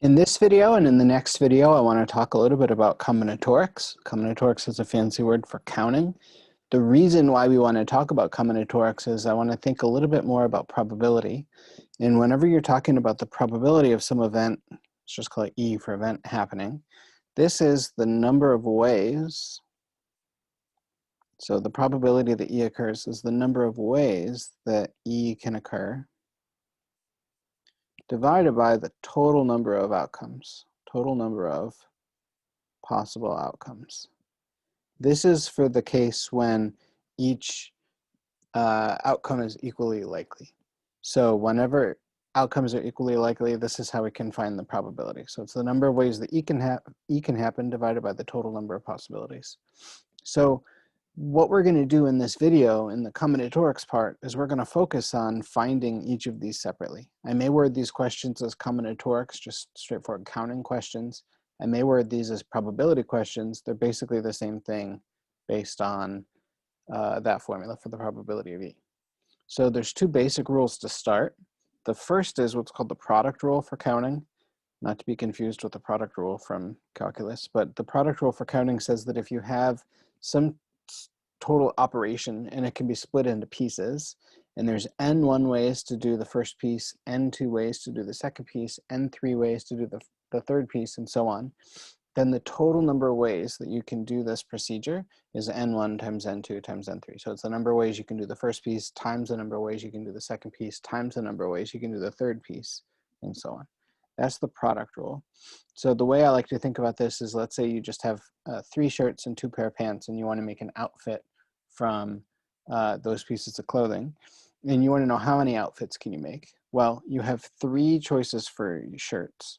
In this video and in the next video, I want to talk a little bit about combinatorics. Combinatorics is a fancy word for counting. The reason why we want to talk about combinatorics is I want to think a little bit more about probability. And whenever you're talking about the probability of some event, let's just call it E for event happening, this is the number of ways. So the probability that E occurs is the number of ways that E can occur divided by the total number of outcomes, total number of possible outcomes. This is for the case when each outcome is equally likely. So whenever outcomes are equally likely, this is how we can find the probability. So it's the number of ways that E can happen divided by the total number of possibilities. So what we're going to do in this video, in the combinatorics part, is we're going to focus on finding each of these separately. I may word these questions as combinatorics, just straightforward counting questions. I may word these as probability questions. They're basically the same thing based on that formula for the probability of E. So there's two basic rules to start. The first is what's called the product rule for counting, not to be confused with the product rule from calculus, but the product rule for counting says that if you have some total operation and it can be split into pieces, and there's n1 ways to do the first piece, n2 ways to do the second piece, n3 ways to do the third piece, and so on, then the total number of ways that you can do this procedure is n1 times n2 times n3. So it's the number of ways you can do the first piece times the number of ways you can do the second piece times the number of ways you can do the third piece, and so on. That's the product rule. So the way I like to think about this is, let's say you just have 3 shirts and 2 pair of pants, and you want to make an outfit from those pieces of clothing, and you want to know how many outfits can you make. Well, you have 3 choices for shirts,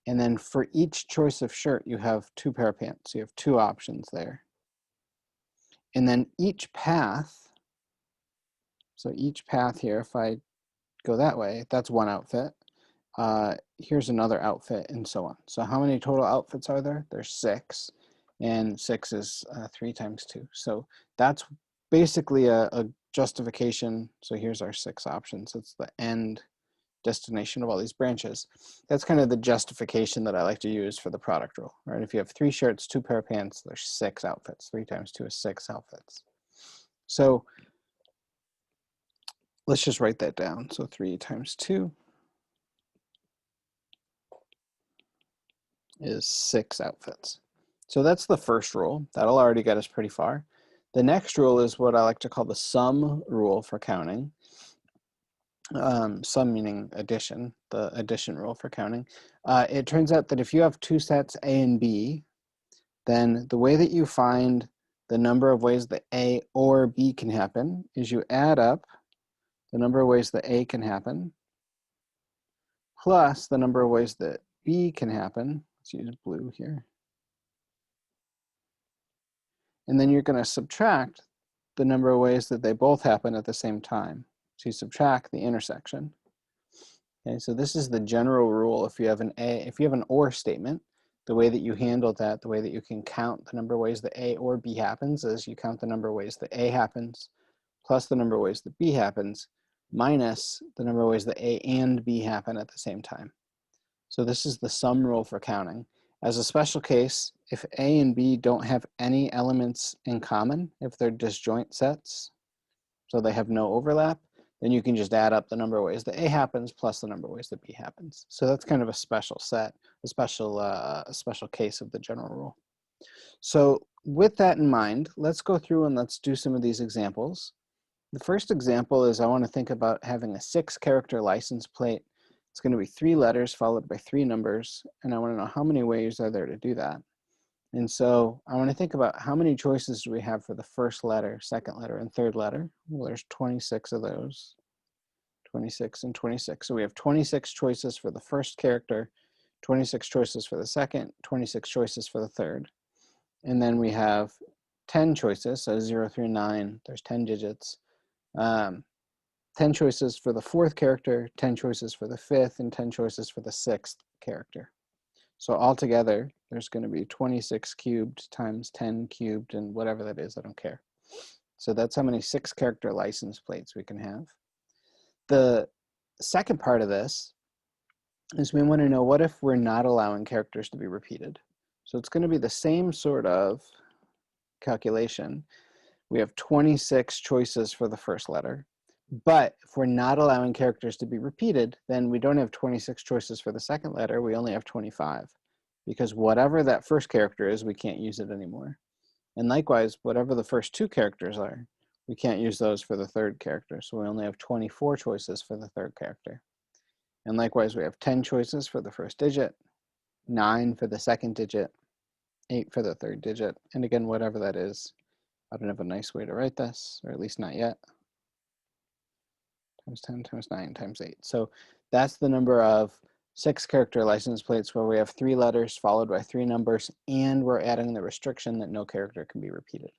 and then for each choice of shirt you have 2 pair of pants, so you have 2 options there. And then each path, so each path here, if I go that way, that's 1 outfit. Here's another outfit, and so on. So how many total outfits are there? There's 6, and 6 is 3 times 2. So that's basically a justification. So here's our 6 options. It's the end destination of all these branches. That's kind of the justification that I like to use for the product rule, right? If you have 3 shirts, 2 pair of pants, there's 6 outfits. 3 times 2 is 6 outfits. So let's just write that down. So 3 times 2 is 6 outfits. So that's the first rule. That'll already get us pretty far. The next rule is what I like to call the sum rule for counting. Sum meaning addition, the addition rule for counting. It turns out that if you have 2 sets A and B, then the way that you find the number of ways that A or B can happen is you add up the number of ways that A can happen plus the number of ways that B can happen. Let's use blue here. And then you're going to subtract the number of ways that they both happen at the same time. So you subtract the intersection. Okay, so this is the general rule. If you have an or statement, the way that you handle that, the way that you can count the number of ways that A or B happens is you count the number of ways that A happens plus the number of ways that B happens minus the number of ways that A and B happen at the same time. So this is the sum rule for counting. As a special case, if A and B don't have any elements in common, if they're disjoint sets, so they have no overlap, then you can just add up the number of ways that A happens plus the number of ways that B happens. So that's kind of a special set, a special case of the general rule. So with that in mind, let's go through and let's do some of these examples. The first example is I want to think about having a 6-character license plate. It's going to be 3 letters followed by 3 numbers, and I want to know how many ways are there to do that. And so I want to think about how many choices do we have for the first letter, second letter, and third letter. Well, there's 26 of those, 26 and 26. So we have 26 choices for the first character, 26 choices for the second, 26 choices for the third. And then we have 10 choices, so 0 through 9, there's 10 digits. 10 choices for the fourth character, 10 choices for the fifth, and 10 choices for the 6th character. So altogether, there's going to be 26 cubed times 10 cubed, and whatever that is, I don't care. So that's how many 6-character license plates we can have. The second part of this is we want to know what if we're not allowing characters to be repeated. So it's going to be the same sort of calculation. We have 26 choices for the first letter. But if we're not allowing characters to be repeated, then we don't have 26 choices for the second letter. We only have 25. Because whatever that first character is, we can't use it anymore. And likewise, whatever the first two characters are, we can't use those for the third character. So we only have 24 choices for the third character. And likewise, we have 10 choices for the first digit, 9 for the second digit, 8 for the third digit. And again, whatever that is, I don't have a nice way to write this, or at least not yet. Times 10 times 9 times 8. So that's the number of 6-character license plates where we have 3 letters followed by 3 numbers, and we're adding the restriction that no character can be repeated.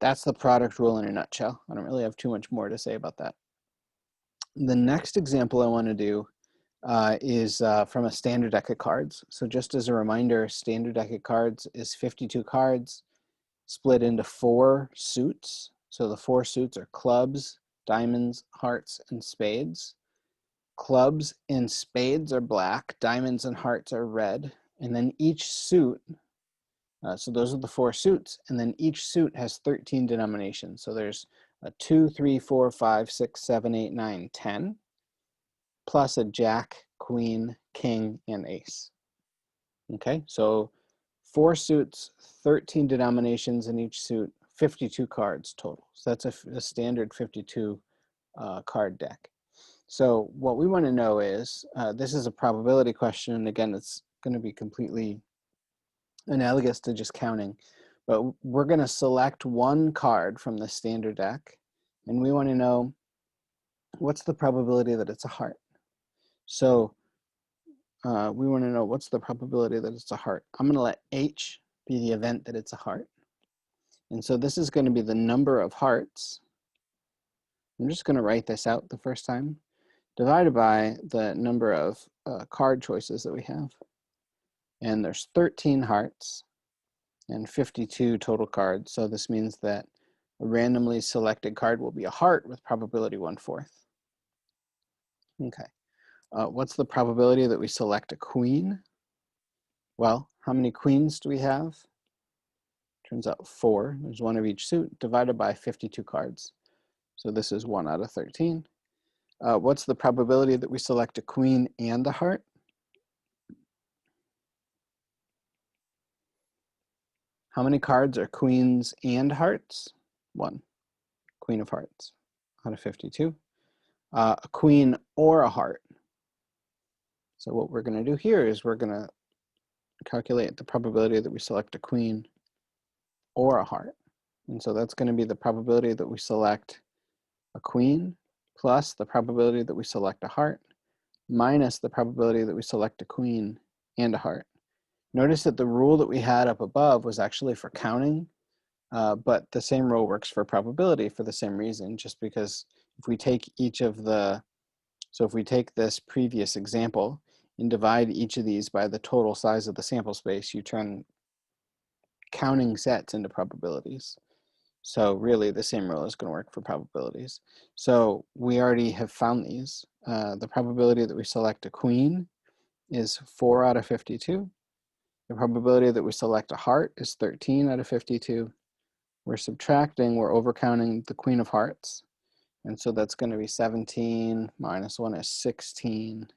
That's the product rule in a nutshell. I don't really have too much more to say about that. The next example I want to do is from a standard deck of cards. So just as a reminder, standard deck of cards is 52 cards split into 4 suits. So the 4 suits are clubs, diamonds, hearts, and spades. Clubs and spades are black, diamonds and hearts are red, and then each suit, so those are the 4 suits, and then each suit has 13 denominations. So there's a 2, 3, 4, 5, 6, 7, 8, 9, 10, plus a jack, queen, king, and ace. Okay, so 4 suits, 13 denominations in each suit, 52 cards total. So that's a standard 52 card deck. So what we want to know is, this is a probability question, and again, it's going to be completely analogous to just counting, but we're going to select one card from the standard deck, and we want to know what's the probability that it's a heart. So we want to know what's the probability that it's a heart. I'm going to let H be the event that it's a heart. And so this is going to be the number of hearts. I'm just going to write this out the first time, divided by the number of card choices that we have. And there's 13 hearts and 52 total cards. So this means that a randomly selected card will be a heart with probability 1/4. Okay. What's the probability that we select a queen? Well, how many queens do we have? Turns out 4. There's 1 of each suit divided by 52 cards. So this is 1 out of 13. What's the probability that we select a queen and a heart? How many cards are queens and hearts? 1. Queen of hearts out of 52. A queen or a heart. So what we're going to do here is we're going to calculate the probability that we select a queen or a heart. And so that's going to be the probability that we select a queen plus the probability that we select a heart minus the probability that we select a queen and a heart. Notice that the rule that we had up above was actually for counting, but the same rule works for probability for the same reason, just because if we take each of the, so if we take this previous example and divide each of these by the total size of the sample space, you turn counting sets into probabilities. So really the same rule is going to work for probabilities. So we already have found these. The probability that we select a queen is 4 out of 52. The probability that we select a heart is 13 out of 52. We're subtracting, we're overcounting the queen of hearts. And so that's going to be 17 minus 1 is 16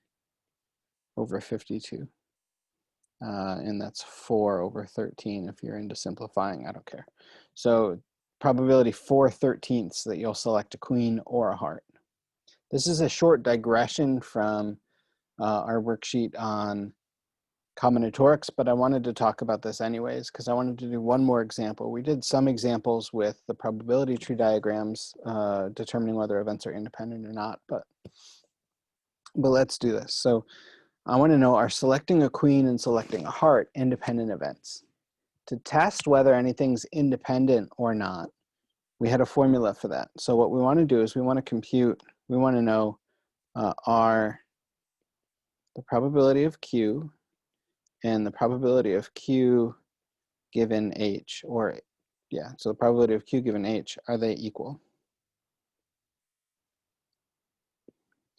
over 52. And that's 4 over 13 if you're into simplifying, I don't care. So probability 4/13 that you'll select a queen or a heart. This is a short digression from our worksheet on combinatorics, but I wanted to talk about this anyways because I wanted to do one more example. We did some examples with the probability tree diagrams determining whether events are independent or not, but let's do this. So I want to know, are selecting a queen and selecting a heart independent events? To test whether anything's independent or not, we had a formula for that. So what we want to do is we want to compute, we want to know are the probability of Q and the probability of Q given H, or yeah, so the probability of Q given H, are they equal?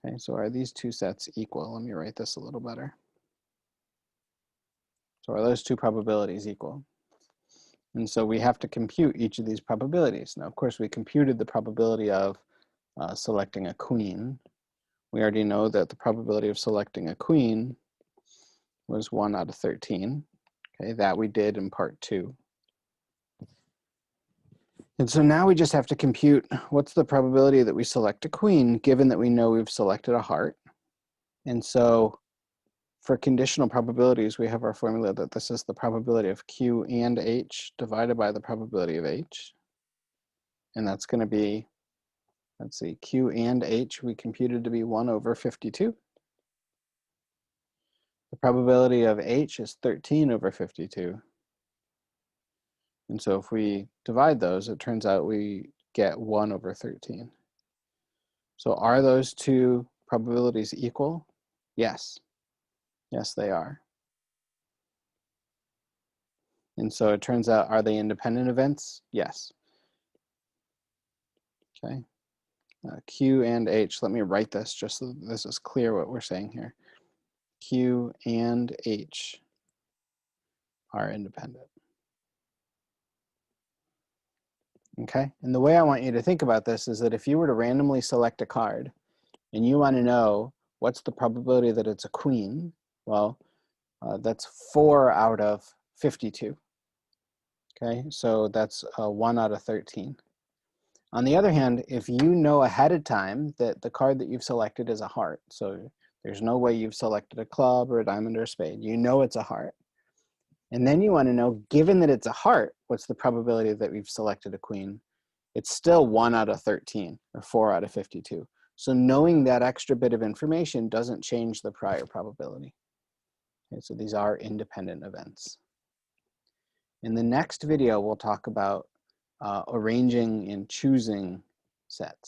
Okay, so are these two sets equal? Let me write this a little better. So are those two probabilities equal? And so we have to compute each of these probabilities. Now, of course, we computed the probability of selecting a queen. We already know that the probability of selecting a queen was 1 out of 13. Okay, that we did in part 2. And so now we just have to compute what's the probability that we select a queen, given that we know we've selected a heart. And so for conditional probabilities, we have our formula that this is the probability of Q and H divided by the probability of H. And that's going to be, let's see, Q and H we computed to be 1 over 52. The probability of H is 13 over 52. And so if we divide those, it turns out we get 1 over 13. So are those two probabilities equal? Yes. Yes, they are. And so it turns out, are they independent events? Yes. Okay. Q and H, let me write this just so this is clear what we're saying here. Q and H are independent. Okay, and the way I want you to think about this is that if you were to randomly select a card and you want to know what's the probability that it's a queen, well, that's 4 out of 52. Okay, so that's 1 out of 13. On the other hand, if you know ahead of time that the card that you've selected is a heart, so there's no way you've selected a club or a diamond or a spade, you know it's a heart. And then you want to know, given that it's a heart, what's the probability that we've selected a queen? It's still 1 out of 13 or 4 out of 52. So knowing that extra bit of information doesn't change the prior probability. Okay, so these are independent events. In the next video, we'll talk about arranging and choosing sets.